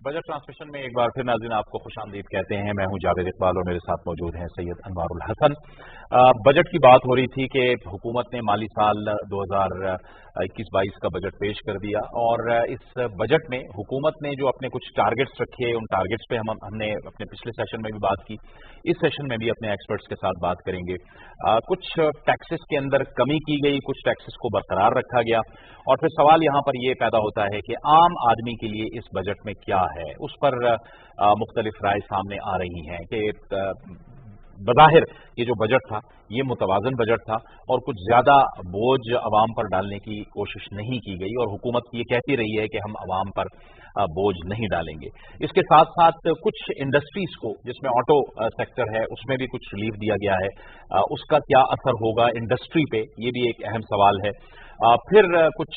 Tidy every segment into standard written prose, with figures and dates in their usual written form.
Budget transmission में एक बार फिर नाज़रीन आपको खुशामदीद कहते हैं। मैं हूं जावेद इकबाल और मेरे साथ मौजूद हैं सैयद अनवारुल हसन। बजट की बात हो रही थी कि हुकूमत ने माली साल 2021-22 का बजट पेश कर दिया और इस बजट में हुकूमत ने जो अपने कुछ टारगेट्स रखे, उन टारगेट्स पे हमने अपने पिछले सेशन में भी बात की, इस सेशन में भी अपने एक्सपर्ट्स के साथ बात करेंगे। कुछ टैक्सेस के अंदर कमी की गई, कुछ टैक्सेस को बरकरार रखा गया और फिर सवाल यहाँ पर यह पैदा होता है कि आम आदमी के लिए इस बजट में क्या है। उस पर मुख्तलिफ राय सामने आ रही हैं कि बज़ाहिर ये जो बजट था ये मुतवाज़न बजट था और कुछ ज्यादा बोझ अवाम पर डालने की कोशिश नहीं की गई और हुकूमत ये कहती रही है कि हम अवाम पर बोझ नहीं डालेंगे। इसके साथ साथ कुछ इंडस्ट्रीज को, जिसमें ऑटो सेक्टर है, उसमें भी कुछ रिलीफ दिया गया है। उसका क्या असर होगा इंडस्ट्री पे, ये भी एक अहम सवाल है। फिर कुछ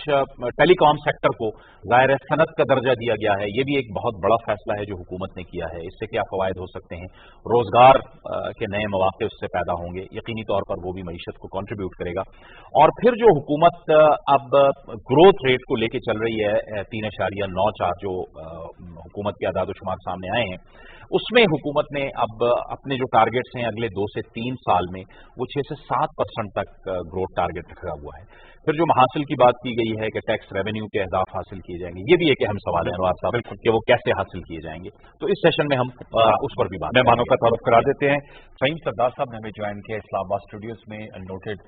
टेलीकॉम सेक्टर को ज़ाहिर सनत का दर्जा दिया गया है, ये भी एक बहुत बड़ा फैसला है जो हुकूमत ने किया है। इससे क्या फ़वायद हो सकते हैं, रोज़गार के नए मौके उससे पैदा होंगे, यकीनी तौर पर वो भी मईशत को कंट्रीब्यूट करेगा। और फिर जो हुकूमत अब ग्रोथ रेट को लेके चल रही है 3.94 जो हुकूमत के आदाद-ओ-शुमार सामने आए हैं, उसमें हुकूमत ने अब अपने जो टारगेट्स हैं अगले 2 से 3 साल में वो 6 से 7% तक ग्रोथ टारगेट रखा हुआ है। फिर जो हासिल की बात की गई है कि टैक्स रेवेन्यू के अहदाफ हासिल किए जाएंगे, ये भी एक अहम सवाल है अनवार साहब कि वो कैसे हासिल किए जाएंगे। तो इस सेशन में हम उस पर भी बात मेहमानों का तारुफ करा देते हैं। फ़हीम सरदार साहब ने हमें ज्वाइन किया इस्लामाबाद स्टूडियोज में, नोटेड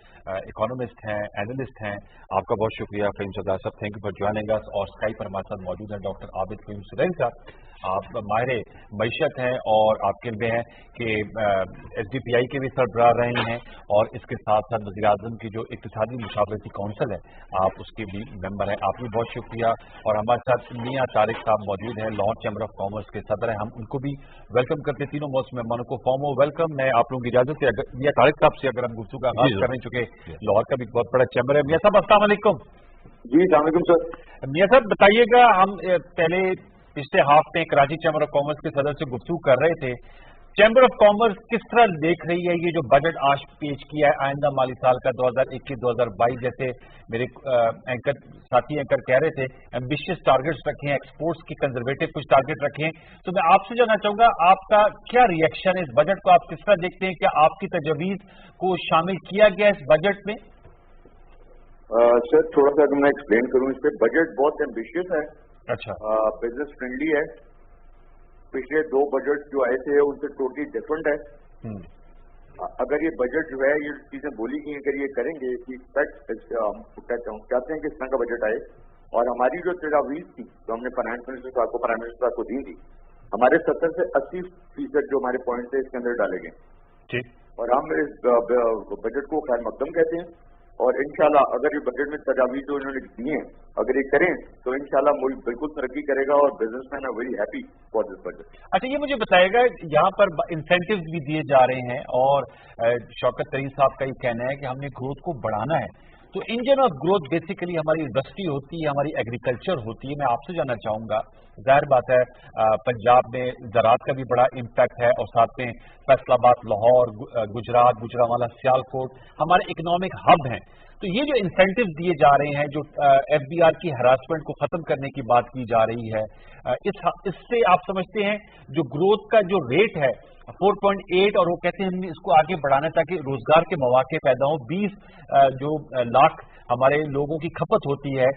इकोनॉमिस्ट हैं, एनालिस्ट हैं। आपका बहुत शुक्रिया फ़हीम सरदार साहब, thank you for joining us. और स्काइप पर हमारे साथ मौजूद हैं डॉक्टर आबिद फ़हीम सुरैन साहब। आप माहिर मईशत हैं और आपके लिए हैं कि SDPI के भी सरबराह रहे हैं और इसके साथ साथ वज़ीर आज़म की जो इक़्तिसादी मुशावरती कौंसिल है आप उसके भी मेंबर हैं। आप भी बहुत शुक्रिया। और हमारे साथ मियां तारिक साहब मौजूद हैं, लाहौर चैम्बर ऑफ कॉमर्स के सदर हैं। हम उनको भी वेलकम करते हैं, तीनों मौसम मेहमानों को फॉर्मो वेलकम। मैं आप लोगों की इजाजत से मियां तारिक साहब से अगर हम गुफ्तगू का आगाज़ करें, चुके लाहौर का भी बहुत बड़ा चैम्बर है। मियां साहब अस्सलाम वालेकुम। जी अस्सलाम वालेकुम सर। मियां साहब बताइएगा, हम पहले पिछले हफ्ते कराची चैम्बर ऑफ कॉमर्स के सदर से गुफ्तगू कर रहे थे, चैम्बर ऑफ कॉमर्स किस तरह देख रही है ये जो बजट आज पेश किया है आइंदा माली साल का 2021-2022, जैसे मेरे साथी एंकर कह रहे थे एम्बिशियस टारगेट्स रखे हैं, एक्सपोर्ट्स की कंजर्वेटिव कुछ टारगेट रखे हैं। तो मैं आपसे जानना चाहूंगा आपका क्या रिएक्शन है इस बजट को, आप किस तरह देखते हैं, क्या आपकी तजवीज को शामिल किया गया इस बजट में? सर थोड़ा सा अगर मैं एक्सप्लेन करूं, इस पे बजट बहुत एम्बिशियस है, अच्छा, बिजनेस फ्रेंडली है। पिछले 2 बजट जो आए थे उनसे टोटली डिफरेंट है। अगर ये बजट जो है, ये चीजें बोली गई अगर ये करेंगे कि चाहते हैं कि इस तरह का बजट आए, और हमारी जो तजावीज थी जो हमने फाइनेंस मिनिस्टर साहब को, प्राइम मिनिस्टर साहब को दी थी, हमारे 70 से 80% जो हमारे पॉइंट थे इसके अंदर डाले गए और हम इस बजट को खैर मकदम कहते हैं। और इंशाल्लाह अगर ये बजट में तजावीज जो इन्होंने दी हैं अगर ये करें तो इंशाल्लाह मुल्क बिल्कुल तरक्की करेगा और businessman are very happy for this budget. अच्छा, ये मुझे बताएगा, यहाँ पर इंसेंटिव्स भी दिए जा रहे हैं और शौकत तरीन साहब का ये कहना है कि हमने ग्रोथ को बढ़ाना है। तो इंजन ऑफ ग्रोथ बेसिकली हमारी इंडस्ट्री होती है, हमारी एग्रीकल्चर होती है। मैं आपसे जानना चाहूंगा, जाहिर बात है पंजाब में ज़राअत का भी बड़ा इम्पैक्ट है और साथ में फैसलाबाद, लाहौर, गुजरात, गुजरांवाला, सियालकोट हमारे इकोनॉमिक हब हैं। तो ये जो इंसेंटिव दिए जा रहे हैं, जो FBR की हरासमेंट को खत्म करने की बात की जा रही है, इससे आप समझते हैं जो ग्रोथ का जो रेट है 4.8 और वो कहते हैं हमने इसको आगे बढ़ाना ताकि रोजगार के मौके पैदा हो, 20 जो लाख हमारे लोगों की खपत होती है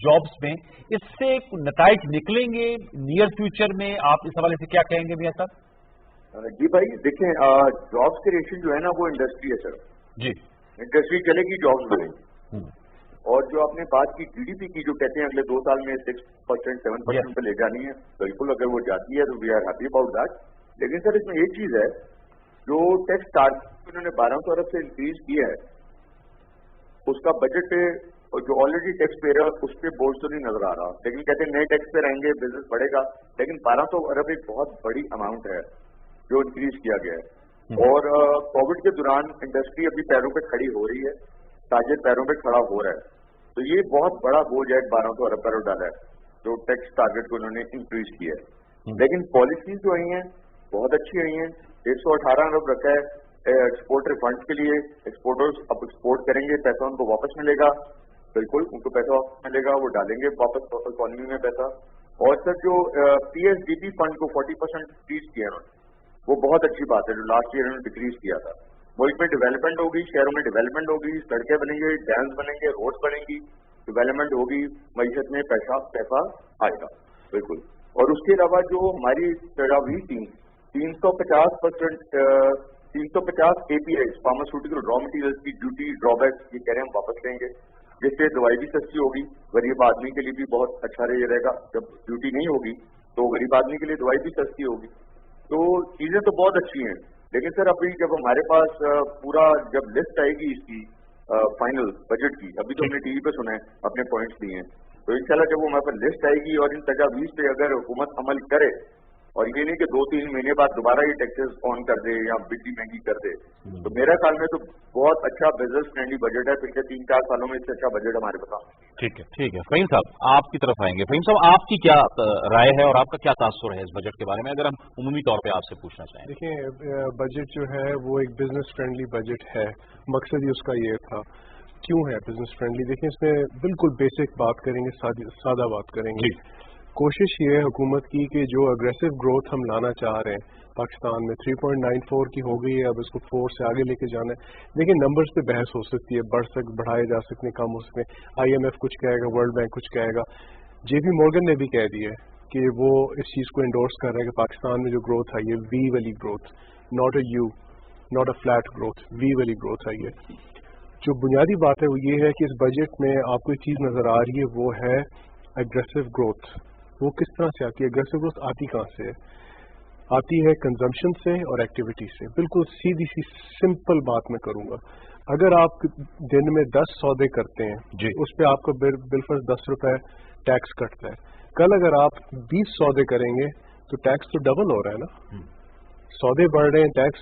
जॉब्स में, इससे नताइज निकलेंगे नियर फ्यूचर में? आप इस हवाले से क्या कहेंगे मियां साहब? जी भाई देखें, जॉब्स क्रिएशन जो है ना वो इंडस्ट्री है सर जी, इंडस्ट्री चलेगी जॉब्स बनेंगी। और जो आपने बात की GDP की, जो कहते हैं अगले 2 साल में 6% 7% पे ले जानी है, बिल्कुल अगर वो जाती है तो we are happy about that. लेकिन सर इसमें एक चीज है, जो टैक्स टारगेट उन्होंने 1200 अरब से इंक्रीज किया है उसका बजट पे जो ऑलरेडी टैक्स पेयर है उस पर बोझ तो नहीं नजर आ रहा, लेकिन कहते हैं नए टैक्स पेयर आएंगे बिजनेस बढ़ेगा। लेकिन 1200 अरब एक बहुत बड़ी अमाउंट है जो इंक्रीज किया गया है। और कोविड के दौरान इंडस्ट्री अभी पैरों पे खड़ी हो रही है, ताजिर पैरों पे खड़ा हो रहा है, तो ये बहुत बड़ा बोझ है 1200 अरब करोड़ डाला है जो टैक्स टारगेट को उन्होंने इंक्रीज किया है। लेकिन पॉलिसीज जो आई हैं बहुत अच्छी आई हैं। 118 अरब रखा है एक्सपोर्ट रिफंड के लिए, एक्सपोर्टर्स अब एक्सपोर्ट करेंगे, पैसा उनको वापस मिलेगा, बिल्कुल उनको पैसा वापस मिलेगा, वो डालेंगे वापस इकोनॉमी में पैसा। और सर जो PSDB फंड को 40% डिक्रीज किया उन्होंने, वो बहुत अच्छी बात है, जो लास्ट ईयर उन्होंने डिक्रीज किया था। मुल्क में डेवलपमेंट होगी, शहरों में डेवलपमेंट होगी, सड़कें बनेंगे, डैम्स बनेंगे, रोड्स बनेंगी, डेवलपमेंट होगी, मईशत में पैसा आएगा बिल्कुल। और उसके अलावा जो हमारी तजावीज़ थी 350 API फार्मास्यूटिकल रॉ मटीरियल्स की ड्यूटी ड्रॉबैक ये कह रहे हैं हम वापस लेंगे, जिससे दवाई भी सस्ती होगी, गरीब आदमी के लिए भी बहुत अच्छा रहेगा। जब ड्यूटी नहीं होगी तो गरीब आदमी के लिए दवाई भी सस्ती होगी। तो चीजें तो बहुत अच्छी हैं, लेकिन सर अभी जब हमारे पास पूरा जब लिस्ट आएगी इसकी फाइनल बजट की, अभी तो हमने टीवी पे सुना है, अपने पॉइंट्स दिए हैं, तो इंशाल्लाह जब वो हमारे पास लिस्ट आएगी और इन तजावीज़ पे अगर हुकूमत अमल करे, और ये नहीं कि 2-3 महीने बाद दोबारा ये टैक्सेस ऑन कर दे या बिजली महंगी कर दे, तो मेरे ख्याल में तो बहुत अच्छा बिजनेस फ्रेंडली बजट है। पिछले 3-4 सालों में इससे अच्छा बजट हमारे पास। ठीक है। फहीम साहब आपकी तरफ आएंगे। फहीम साहब आपकी क्या राय है और आपका क्या तासुर है इस बजट के बारे में, अगर हम उमूमी तौर पे आपसे पूछना चाहें? देखिए, बजट जो है वो एक बिजनेस फ्रेंडली बजट है, मकसद ही उसका ये था। क्यों है बिजनेस फ्रेंडली? देखिए, इसमें बिल्कुल बेसिक बात करेंगे, सादा बात करेंगे। कोशिश ये है हुकूमत की कि जो अग्रेसिव ग्रोथ हम लाना चाह रहे हैं पाकिस्तान में, 3.94 की हो गई है, अब इसको 4 से आगे लेके जाना है। देखिए, नंबर्स पे बहस हो सकती है, बढ़ाए जा सकते हैं, कम हो सकते हैं, IMF कुछ कहेगा, वर्ल्ड बैंक कुछ कहेगा, JP मॉर्गन ने भी कह दिया है कि वो इस चीज़ को इंडोर्स कर रहे हैं कि पाकिस्तान में जो ग्रोथ आई है V वाली growth, not a flat growth, V वाली ग्रोथ आई है। जो बुनियादी बात है वो ये है कि इस बजट में आपको एक चीज़ नज़र आ रही है, वो है एग्रेसिव ग्रोथ। वो किस तरह से आती है? एग्रेसिव ग्रोथ आती कहाँ से है? आती है कंजम्पशन से और एक्टिविटी से। बिल्कुल सीधी सी सिंपल बात मैं करूँगा। अगर आप दिन में 10 सौदे करते हैं जी, उस पर आपको बिलफर्ज 10 रुपए टैक्स कटता है। कल अगर आप 20 सौदे करेंगे तो टैक्स तो डबल हो रहा है ना, सौदे बढ़ रहे हैं, tax,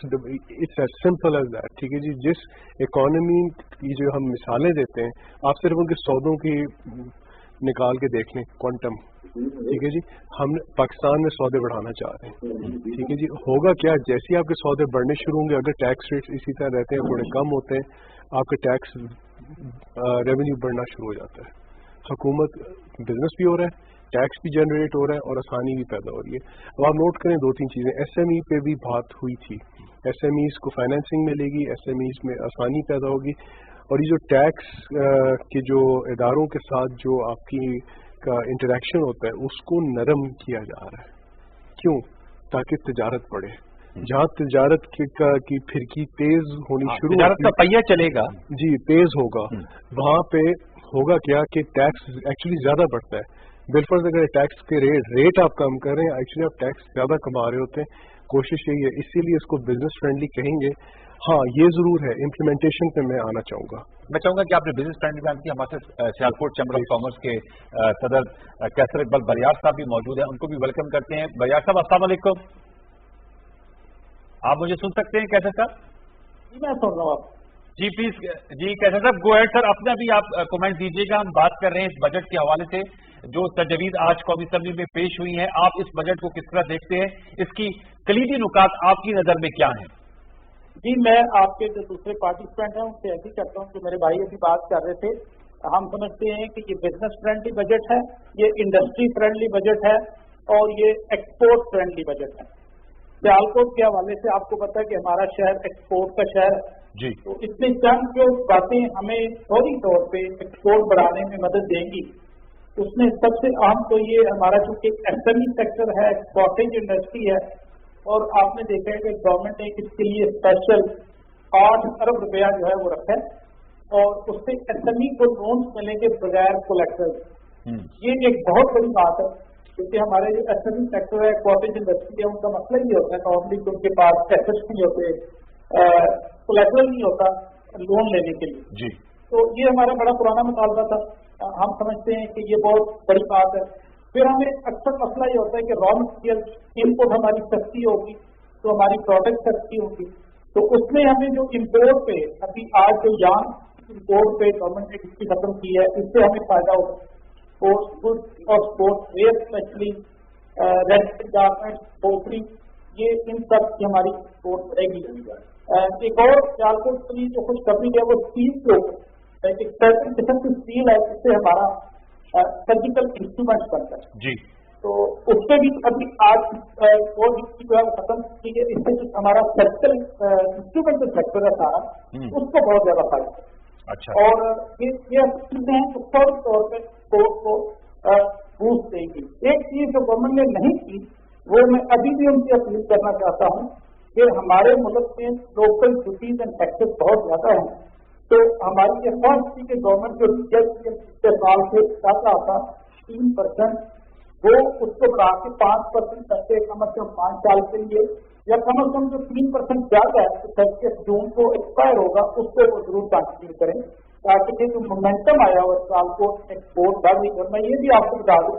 it's as simple as that. ठीक है जी। जिस इकोनॉमी की जो हम मिसालें देते हैं, आप सिर्फ उनके सौदों की निकाल के देख लें, क्वांटम, ठीक है जी। हम पाकिस्तान में सौदे बढ़ाना चाह रहे हैं, ठीक है जी। होगा क्या, जैसे ही आपके सौदे बढ़ने शुरू होंगे, अगर टैक्स रेट्स इसी तरह रहते हैं, थोड़े कम होते हैं, आपके टैक्स रेवेन्यू बढ़ना शुरू हो जाता है। हुकूमत बिजनेस भी हो रहा है, टैक्स भी जनरेट हो रहा है और आसानी भी पैदा हो रही है। अब आप नोट करें 2-3 चीज़ें। SME पे भी बात हुई थी, SMEs को फाइनेंसिंग मिलेगी, SMEs में आसानी पैदा होगी, और ये जो टैक्स के जो इदारों के साथ जो आपकी का इंटरेक्शन होता है उसको नरम किया जा रहा है। क्यों? ताकि तिजारत बढ़े। जहाँ तिजारत की फिरकी तेज होनी शुरू, तिजारत का पहिया चलेगा जी, तेज होगा, वहाँ पे होगा क्या कि टैक्स एक्चुअली ज्यादा बढ़ता है। बिलफर्ज अगर टैक्स के रेट आप कम कर रहे हैं, एक्चुअली आप टैक्स ज्यादा कमा रहे होते हैं। कोशिश यही है, इसीलिए इसको बिजनेस फ्रेंडली कहेंगे। हाँ, ये जरूर है, इम्प्लीमेंटेशन पे मैं आना चाहूंगा। मैं चाहूंगा कि आपने बिजनेस फ्रेंडली बात की। हमारे सियालकोट चैम्बर ऑफ कॉमर्स के सदर कैसर इकबाल बरियार साहब भी मौजूद हैं, उनको भी वेलकम करते हैं। बरियार साहब, अस्सलाम वालेकुम। आप मुझे सुन सकते हैं कैसर साहब? जी, मैं सुन रहा हूँ आप। जी प्लीज जी, कैसर साहब गो अहेड सर, अपना भी आप कमेंट दीजिएगा। हम बात कर रहे हैं इस बजट के हवाले से, जो तजवीज़ आज कौमी असेंबली में पेश हुई है। आप इस बजट को किस तरह देखते हैं? इसकी कलीदी नुकात आपकी नजर में क्या है? जी, मैं आपके जो दूसरे पार्टिसिपेंट हैं उनसे ऐसी करता हूँ, जो मेरे भाई अभी बात कर रहे थे। हम समझते हैं कि ये बिजनेस फ्रेंडली बजट है, ये इंडस्ट्री फ्रेंडली बजट है और ये एक्सपोर्ट फ्रेंडली बजट है। सियालकोट के हवाले से आपको पता है कि हमारा शहर एक्सपोर्ट का शहर है जी, तो इसमें चंद जो बातें हमें फौरी तौर पे एक्सपोर्ट बढ़ाने में मदद देंगी, उसमें सबसे अहम तो ये हमारा चूंकि SME सेक्टर है, एक्सपोर्टिंग इंडस्ट्री है, और आपने देखा है कि गवर्नमेंट ने इसके लिए स्पेशल 8 अरब रुपया जो है वो रखा है और उससे SME को लोन्स मिलेंगे बगैर कोलेक्टर। ये एक बहुत बड़ी बात है, क्योंकि हमारे जो SME सेक्टर है, एक्सपोर्टिंग इंडस्ट्री है, उनका मसला ये होता है नॉर्मली कि उनके पास एसेट्स नहीं होते, कोलेक्टर नहीं होता लोन लेने के लिए जी। तो ये हमारा बड़ा पुराना मुतालबा था। हम समझते हैं कि ये बहुत बड़ी बात है। फिर हमें अक्सर मसला ये होता है कि रॉ मटीरियल इनपुट हमारी सस्ती होगी तो हमारी प्रोडक्ट सस्ती होगी, तो उसमें हमें जो इम्पोर्ट पे अभी आज जो यान इम्पोर्ट पे गवर्नमेंट ने इसकी खत्म की है, इससे हमें फायदा होगा। स्पोर्ट्स गुड्स और sports wear specially, red garments, poultry, ये इन सब की हमारी एक्सपोर्ट बढ़ेगी। एक और सियालकोट की जो खुशखबरी है वो स्टील के ऊपर, एक सर्टिन किस्म की स्टील है जिससे हमारा सर्जिकल इंस्ट्रूमेंट बनता है जी। तो उससे भी अभी आज कोविड की जो है खत्म की गई, इससे जो हमारा सेक्टर इंस्ट्रूमेंटल सेक्टर है सारा, उसको बहुत ज्यादा फायदा। अच्छा। और ये चीजें हैं तो फौरी तौर पर कोर्ट को बूस्ट देगी। एक चीज जो गवर्नमेंट ने नहीं की, वो मैं अभी भी उनसे अपील करना चाहता हूँ कि हमारे मुल्क में लोकल ड्यूटीज एंड टैक्सेस बहुत ज्यादा हैं, तो हमारी ये फर्स्ट थी कि गवर्नमेंट जो पिछले साल से ज्यादा था 3%, वो उसको बढ़ा के 5% करके कम से कम 5 साल के लिए, या कम से कम जो 3% ज्यादा है तो 30 जून को एक्सपायर होगा, उसको वो जरूर कंटिन्यू करें, ताकि ये जो मोमेंटम आया हुआ सियालकोट एक्सपोर्ट बढ़ रही है। मैं ये भी आपको बता दूं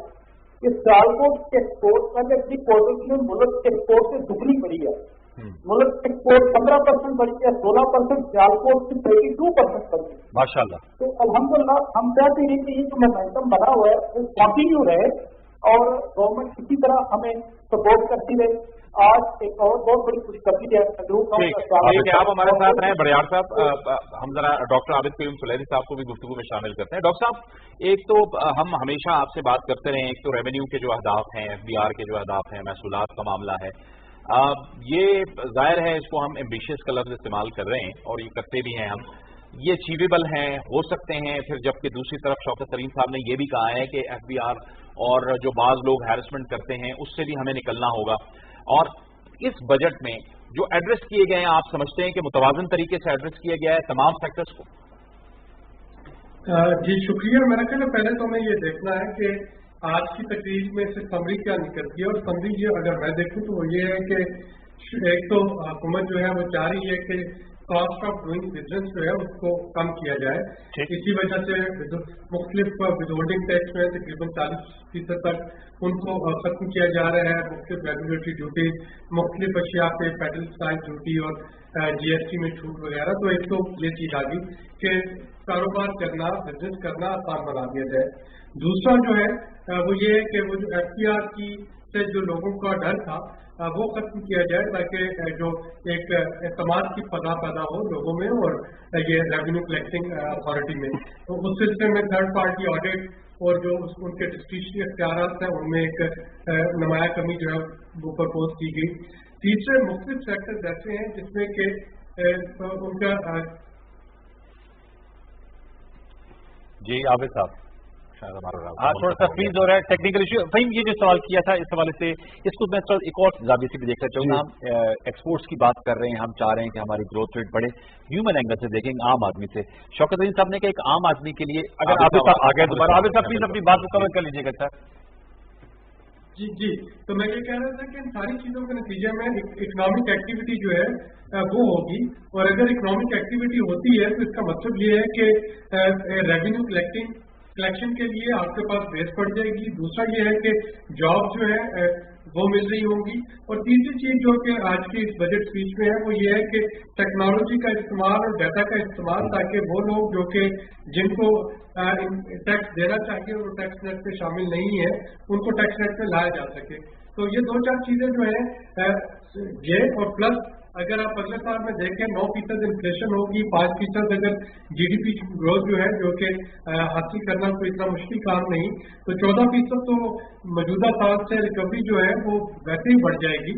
कि सियालकोट के एक्सपोर्ट पहले अपनी क्वार्टर में मुल्क के एक्सपोर्ट से दुगनी बढ़ी है। मुल्क एक्सपोर्ट 15% बढ़ी है, 16%, सियालकोट की 32% बढ़ी है माशाल्लाह। तो अल्हम्दुलिल्लाह हम चाहते हैं कि ये जो मोमेंटम बना हुआ है वो कंटिन्यू रहे और गवर्नमेंट इसी तरह हमें सपोर्ट करती रहे। आज एक और बहुत बड़ी खुशखबरी है, आप हमारे साथ हैं बड़ियार साहब। हम जरा डॉक्टर आबिद करीम सुलैरी साहब को भी गुफ्तगू में शामिल करते हैं। डॉक्टर साहब, एक तो हम हमेशा आपसे बात करते रहे, एक तो रेवेन्यू के जो अहदाफ हैं, FBR के जो अहदाफ हैं, महसूलात का मामला है, ये जाहिर है इसको हम एम्बिशियस का लफ्ज इस्तेमाल कर रहे हैं और ये करते भी हैं हम, ये अचीवेबल हैं, हो सकते हैं। फिर जबकि दूसरी तरफ शौकत तरीन साहब ने यह भी कहा है कि FBR और जो बाज लोग हैरेसमेंट करते हैं उससे भी हमें निकलना होगा। और इस बजट में जो एड्रेस किए गए हैं, आप समझते हैं कि मुतवाजन तरीके से एड्रेस किया गया है तमाम सेक्टर्स को? जी शुक्रिया। मेरा ख्याल है पहले तो हमें ये देखना है कि आज की तकरीर में से समरी क्या निकलती है, और समरी ये अगर मैं देखूं तो वो ये है कि एक तो हुकूमत जो है वो चाह रही है कि कॉस्ट ऑफ डूइंग बिजनेस जो है उसको कम किया जाए। इसी वजह से मुख्तलिफ विदहोल्डिंग टैक्स में तकरीबन 40% तक उनको खत्म किया जा रहा है। मुख्तलिफ रेगुलेटरी ड्यूटीज, मुख्तलिफ अशिया पे फेडरल एक्साइज ड्यूटी और GST में छूट वगैरह। तो एक तो ये चीज आ गई कि कारोबार करना, बिजनेस करना आसान बना दिया जाए। दूसरा जो है वो ये है कि वो जो FBR की से जो लोगों का डर था वो खत्म किया जाए, ताकि जो एक एतमाद की फजा पैदा हो लोगों में और ये रेवेन्यू कलेक्टिंग अथॉरिटी में। तो उस सिलसिले में थर्ड पार्टी ऑडिट और जो उनके डिस्क्रिशनरी इख्तियारात हैं उनमें एक नुमाया कमी जो है वो प्रपोज की गई। तीसरे मुख्तलिफ सेक्टर ऐसे हैं जिसमें कि उनका जी आबिद साहब थोड़ा सा फ्रीज हो रहा है, टेक्निकल इशू। फहीम, ये जो सवाल किया था इस हवाले से, इसको मैं एक और जाविये से भी देखना चाहूँगा। हम एक्सपोर्ट्स की बात कर रहे हैं, हम चाह रहे हैं कि हमारी ग्रोथ रेट बढ़े, ह्यूमन एंगल से देखेंगे, आम आदमी से। शौकत अजीज साहब ने कहा एक आम आदमी के लिए, अगर आबिद साहब आ गए दोबारा, आबिद साहब प्लीज अपनी बात मुकम्मल कर लीजिएगा सर। जी, तो मैं ये कह रहा था कि इन सारी चीजों के नतीजे में इकोनॉमिक एक्टिविटी जो है वो होगी, और अगर इकोनॉमिक एक्टिविटी होती है तो इसका मतलब ये है कि रेवेन्यू कलेक्शन के लिए आपके पास बेस पड़ जाएगी। दूसरा ये है कि जॉब जो है वो मिल रही होंगी। और तीसरी चीज जो कि आज की इस बजट स्पीच में है वो ये है कि टेक्नोलॉजी का इस्तेमाल और डाटा का इस्तेमाल, ताकि वो लोग जो कि जिनको टैक्स देना चाहिए और टैक्स नेट में शामिल नहीं है उनको टैक्स नेट में लाया जा सके। तो ये 2-4 चीजें जो है ये, और प्लस अगर आप अगले साल में देखें 9% इन्फ्लेशन होगी, 5% अगर GDP ग्रोथ जो है जो कि हासिल करना कोई इतना मुश्किल काम नहीं, तो 14% तो मौजूदा साल से रिकवरी जो है वो वैसे ही बढ़ जाएगी।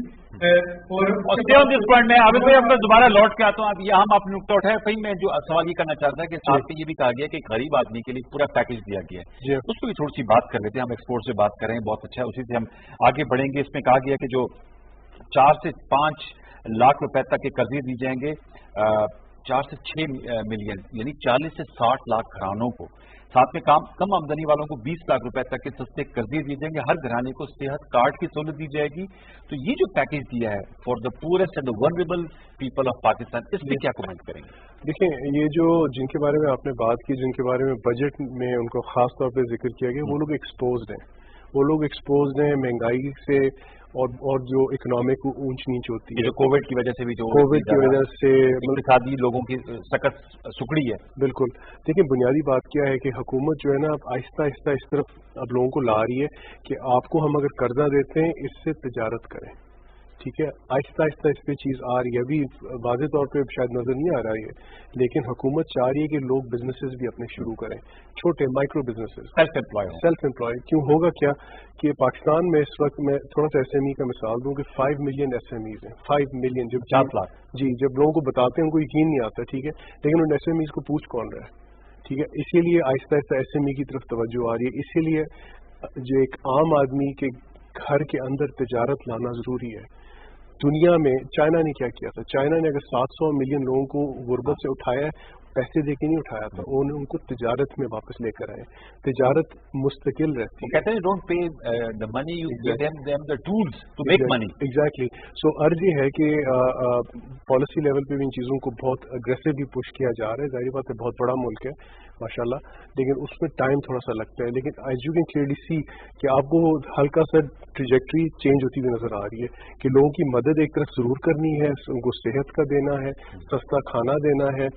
और जिस पॉइंट में आबिद भाई आपका दोबारा लौट के आता हूँ, अब यहाँ आप अपने नुकता उठाए। फिर मैं जो सवाल ये करना चाहता है कि साथ में ये भी कहा गया कि गरीब आदमी के लिए पूरा पैकेज दिया गया है, उसको भी थोड़ी सी बात कर लेते हैं। हम एक्सपोर्ट से बात करें, बहुत अच्छा है, उसी से हम आगे बढ़ेंगे। इसमें कहा गया कि जो 4 से 5 लाख रुपए तक के कर्जे दिए जाएंगे 4 से 6 मिलियन यानी 40 से 60 लाख घरानों को। साथ में कम आमदनी वालों को 20 लाख रुपए तक के सस्ते कर्जे दिए जाएंगे। हर घराने को सेहत कार्ड की सहूलत दी जाएगी। तो ये जो पैकेज दिया है for the poorest and the vulnerable people of Pakistan, इस पर क्या कमेंट करेंगे? देखिए, ये जो जिनके बारे में आपने बात की, जिनके बारे में बजट में उनको खास तौर पर जिक्र किया गया, वो लोग एक्सपोज्ड हैं। वो लोग एक्सपोज्ड हैं महंगाई से और जो इकोनॉमिक ऊंच नीच होती है, जो कोविड की वजह से भी, जो कोविड की वजह से इक़्तिसादी लोगों की सख्त सुकड़ी है। बिल्कुल। देखिए, बुनियादी बात क्या है कि हुकूमत जो है ना, अब आहिस्ता आहिस्ता इस तरफ अब लोगों को ला रही है कि आपको हम अगर कर्जा देते हैं इससे तिजारत करें, ठीक है, आहिस्ता आहिस्ता इस पे चीज़ आ रही है, अभी वाज़ेह तौर पे शायद नज़र नहीं आ रहा है, लेकिन हुकूमत चाह रही है कि लोग बिजनेसेस भी अपने शुरू करें, छोटे माइक्रो बिजनेसेस, सेल्फ एम्प्लॉय। क्यों होगा क्या कि पाकिस्तान में इस वक्त मैं थोड़ा सा SME का मिसाल दूं कि 5 मिलियन SMEs हैं, 5 मिलियन, जब 4 लाख जी, जब लोगों को बताते हैं उनको यकीन नहीं आता, ठीक है, लेकिन उन SMEs को पूछ कौन रहा है, ठीक है, इसीलिए आहिस्ता आहिस्ता SME की तरफ तवज्जो आ रही है। इसीलिए जो एक आम आदमी के घर के अंदर तिजारत लाना ज़रूरी है। दुनिया में चाइना ने क्या किया था, चाइना ने अगर 700 मिलियन लोगों को गुर्बत से उठाया है, पैसे दे के नहीं उठाया था, उन्होंने उनको तिजारत में वापस लेकर आए। तिजारत मुस्तकिल रहती है, कहते हैं don't pay the money, you give them the tools to make money. Exactly. So अर्ज ये है कि पॉलिसी लेवल पे भी इन चीज़ों को बहुत अग्रेसिवली पुश किया जा रहा है। जाहिर बात है बहुत बड़ा मुल्क है माशाल्लाह, लेकिन उसमें टाइम थोड़ा सा लगता है। लेकिन as you can clearly see कि आपको हल्का सा ट्रेजेक्ट्री चेंज होती हुई नजर आ रही है कि लोगों की मदद एक तरफ जरूर करनी है, उनको सेहत का देना है, सस्ता खाना देना है,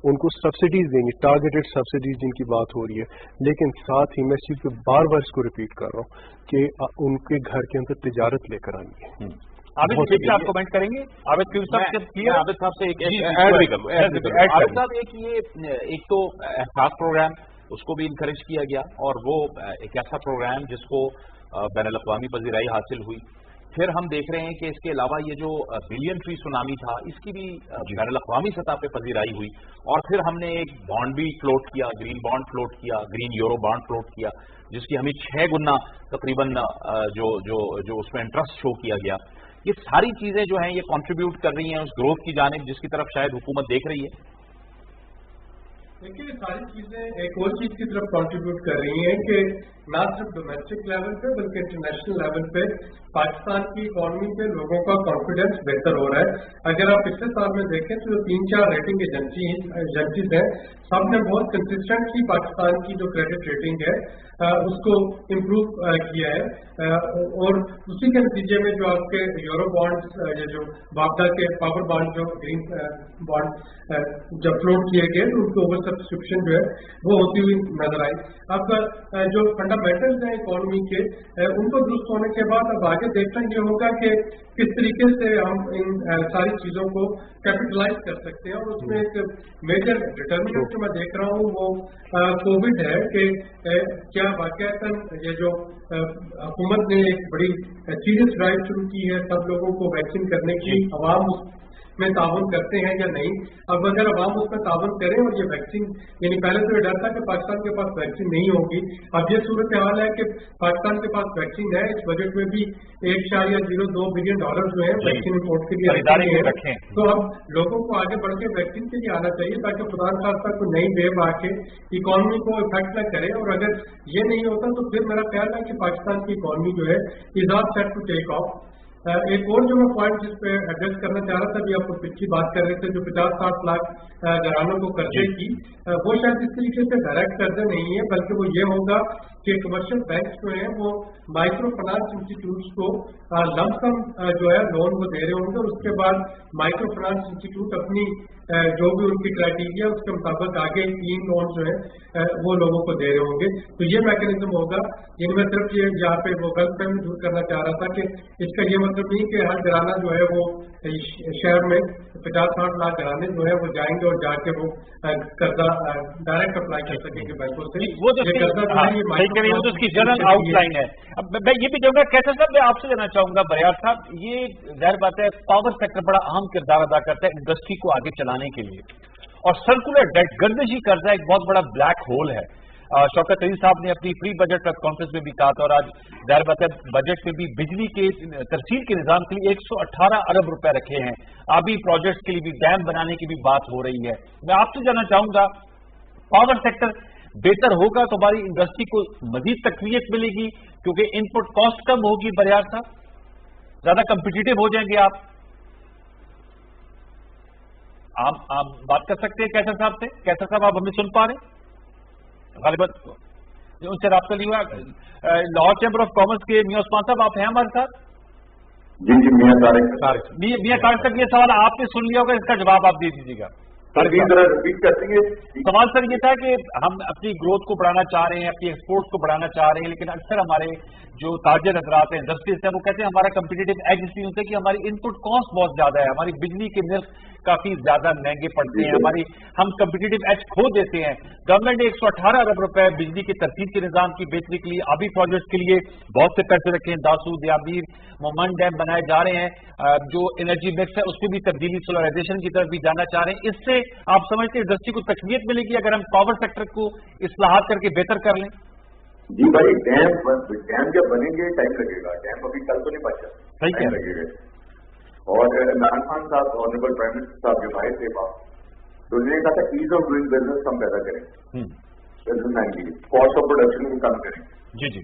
उनको सब्सिडीज देंगे, टारगेटेड सब्सिडीज जिनकी बात हो रही है, लेकिन साथ ही मैं इस चीज़ को बार बार इसको रिपीट कर रहा हूँ कि उनके घर के अंदर तिजारत लेकर आनी है। आबिद आप कमेंट करेंगे? आबिद आबिद साहब से आबिद साहब, एक तो एहसास प्रोग्राम उसको भी इनकरेज किया गया, और वो एक ऐसा प्रोग्राम जिसको बैनुल अक़वामी पज़ीराई हासिल हुई। फिर हम देख रहे हैं कि इसके अलावा ये जो बिलियन ट्री सुनामी था, इसकी भी बैनुल अक़वामी सतह पे पज़ीराई हुई। और फिर हमने एक बॉन्ड भी फ्लोट किया, ग्रीन बॉन्ड फ्लोट किया, ग्रीन यूरो बॉन्ड फ्लोट किया, जिसकी हमें 6 गुना तकरीबन जो उसमें इंटरेस्ट शो किया गया। ये सारी चीजें जो हैं ये कंट्रीब्यूट कर रही हैं उस ग्रोथ की जानिब जिसकी तरफ शायद हुकूमत देख रही है। देखिए, ये सारी चीजें एक और चीज की तरफ कंट्रीब्यूट कर रही हैं कि ना सिर्फ डोमेस्टिक लेवल पे बल्कि इंटरनेशनल लेवल पे पाकिस्तान की इकॉनमी पे लोगों का कॉन्फिडेंस बेहतर हो रहा है। अगर आप पिछले साल में देखें तो 3-4 रेटिंग एजेंसीज हैं, सबने बहुत कंसिस्टेंटली पाकिस्तान की जो क्रेडिट रेटिंग है उसको इम्प्रूव किया है। और उसी के नतीजे में जो आपके यूरो बॉन्ड्स, ये जो वापडा के पावर बॉन्ड, जो ग्रीन बॉन्ड जब फ्लोट किए गए तो उनके ओवर सब्सक्रिप्शन जो है वो होती हुई नजर आई। अब जो फंडामेंटल्स हैं इकोनॉमी के, उनको दुरुस्त होने के बाद अब आगे देखना ये होगा कि किस तरीके से हम इन सारी चीजों को कैपिटलाइज कर सकते हैं। और उसमें एक मेजर डिटर्मिनेंट जो मैं देख रहा हूँ वो कोविड है कि क्या वाकईतन ये जो हुकूमत ने एक बड़ी सीरियस ड्राइव शुरू की है सब लोगों को वैक्सीन करने की, अवाम में ताउन करते हैं या नहीं। अब अगर अवाम उसमें ताउन करें और ये वैक्सीन, यानी पहले तो ये डर था कि पाकिस्तान के पास वैक्सीन नहीं होगी, अब ये सूरत हाल है कि पाकिस्तान के पास वैक्सीन है। इस बजट में भी $1.02 बिलियन जो है वैक्सीन इम्पोर्ट के लिए रखे। तो अब लोगों को आगे बढ़ के वैक्सीन के लिए आना चाहिए ताकि खुदा खास्ता कोई नई वेव आके इकोनॉमी को इफेक्ट न करे। और अगर ये नहीं होता तो फिर मेरा ख्याल है कि पाकिस्तान की इकोनॉमी जो है is not set to take off. एक और जो मैं पॉइंट जिस पे एड्रेस करना चाह रहा था, भी आपको पिछली बात कर रहे थे, जो 50-60 लाख घरानों को कर्जे की, वो शायद इस तरीके से डायरेक्ट कर्जे नहीं है, बल्कि वो ये होगा कि कमर्शियल बैंक्स जो हैं वो माइक्रो फाइनेंस इंस्टीट्यूट्स को लमसम जो है लोन को दे रहे होंगे, और उसके बाद माइक्रो फाइनेंस इंस्टीट्यूट अपनी जो भी उनकी क्राइटेरिया उसके मुताबिक आगे 3 लोन जो है वो लोगों को दे रहे होंगे। तो ये मैकेनिज्म होगा। यानी मैं सिर्फ ये यहाँ पे वो गलतफहमी दूर करना चाह रहा था कि इसका ये मतलब नहीं कि हर घराना जो है वो शहर में 50-60 लाख घराने जो है वो जाएंगे और जाके वो कर्जा डायरेक्ट अप्लाई कर सकेंगे बैंकों से। वो जो उसकी जनरल आउटलाइन है। अब मैं ये भी कहूँगा, कैसे साहब मैं आपसे कहना चाहूंगा, बरियार साहब, ये जाहिर बात है पावर सेक्टर बड़ा अहम किरदार अदा करता है इंडस्ट्री को आगे चलाने के लिए, और सर्कुलर डेट, गर्दिशी कर्जा एक बहुत बड़ा ब्लैक होल है। शौकत अली साहब ने अपनी प्री बजट प्रेस कॉन्फ्रेंस में भी कहा था, और आज जाहिर बात है बजट में भी बिजली के तरसील के निजाम के लिए 118 अरब रुपए रखे हैं। आबी प्रोजेक्ट्स के लिए भी, डैम बनाने की भी बात हो रही है। मैं आपसे जानना चाहूंगा, पावर सेक्टर बेहतर होगा तो हमारी इंडस्ट्री को मजीद तकवीत मिलेगी क्योंकि इनपुट कॉस्ट कम होगी, बरियार साहब ज्यादा कंपिटिटिव हो जाएंगे। आप बात कर सकते हैं कैसर साहब से। कैसर साहब आप हमें सुन पा रहे हैं? गालिबन उनसे राब्ता नहीं हुआ। लाहौर चैम्बर ऑफ कॉमर्स के मियां उस्मान साहब, आप हैं हमारे साथ? जी जी, मियां तारिक तक ये सवाल आपने सुन लिया होगा, इसका जवाब आप दे दीजिएगा। जरा रिपीट करती है। सवाल सर ये था कि हम अपनी ग्रोथ को बढ़ाना चाह रहे हैं, अपनी एक्सपोर्ट्स को बढ़ाना चाह रहे हैं, लेकिन अक्सर हमारे जो ताजर हजरात हैं, इंडस्ट्रीज हैं, वो कहते हैं हमारा कंपिटिटिव एज इसलिए होता है कि हमारी इनपुट कॉस्ट बहुत ज्यादा है, हमारी बिजली के मिल्क काफी ज्यादा महंगे पड़ते हैं, हम कंपिटिटिव एज खो देते हैं। गवर्नमेंट ने 118 अरब रुपए बिजली की तरतीब के निजाम की बेचने के लिए आबी प्रोजेक्ट के लिए बहुत से पैसे रखे हैं, दासू दियाबीर मोमन डैम बनाए जा रहे हैं, जो एनर्जी मिक्स है उसको भी तब्दीली सोलराइजेशन की तरफ भी जाना चाह रहे हैं। इससे आप समझते हैं इंडस्ट्री को तकवीत मिलेगी अगर हम पावर सेक्टर को इस्लाहात करके बेहतर कर लें? जी भाई, डैम जब बनेंगे टाइम लगेगा, डैम अभी कल तो नहीं बचा, सही टाइम लगेगा। और इमरान खान साहब, ऑनरेबल प्राइम मिनिस्टर साहब जब आए थे बात, तो उन्होंने कहा था ईज ऑफ डूइंग बिजनेस हम पैदा करें, बिजनेसमैन की कॉस्ट ऑफ प्रोडक्शन को कम करें। जी जी,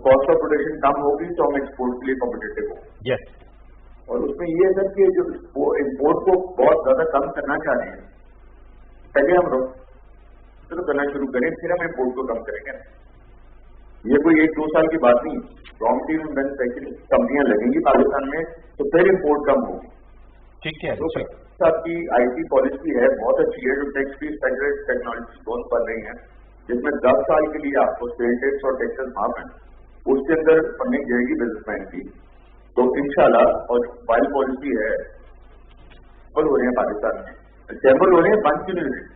कॉस्ट ऑफ प्रोडक्शन कम होगी तो हम एक्सपोर्ट के लिए कॉम्पिटेटिव होंगे। यस, और उसमें ये है सर कि जो इम्पोर्ट को बहुत ज्यादा कम करना चाह रहे हैं, पहले हम तो करना शुरू करें, फिर हम इम्पोर्ट को कम करेंगे। ये कोई 1-2 साल की बात नहीं। रॉ मटीरियल मैन्युफैक्चरिंग कंपनियां लगेंगी पाकिस्तान में तो फिर इम्पोर्ट कम होगी। ठीक है। तो आपकी IT पॉलिसी है बहुत अच्छी है, जो tax free standard technology loan कर रही है, जिसमें 10 साल के लिए आपको सेल टैक्स और टैक्सेस माफ है, उसके अंदर फंडिंग जाएगी बिजनेसमैन की। तो इंशाल्लाह, और वाइल पॉलिसी है, हो रहे हैं पाकिस्तान में, चैम्बर हो रहे हैं 5 किलोमीटर।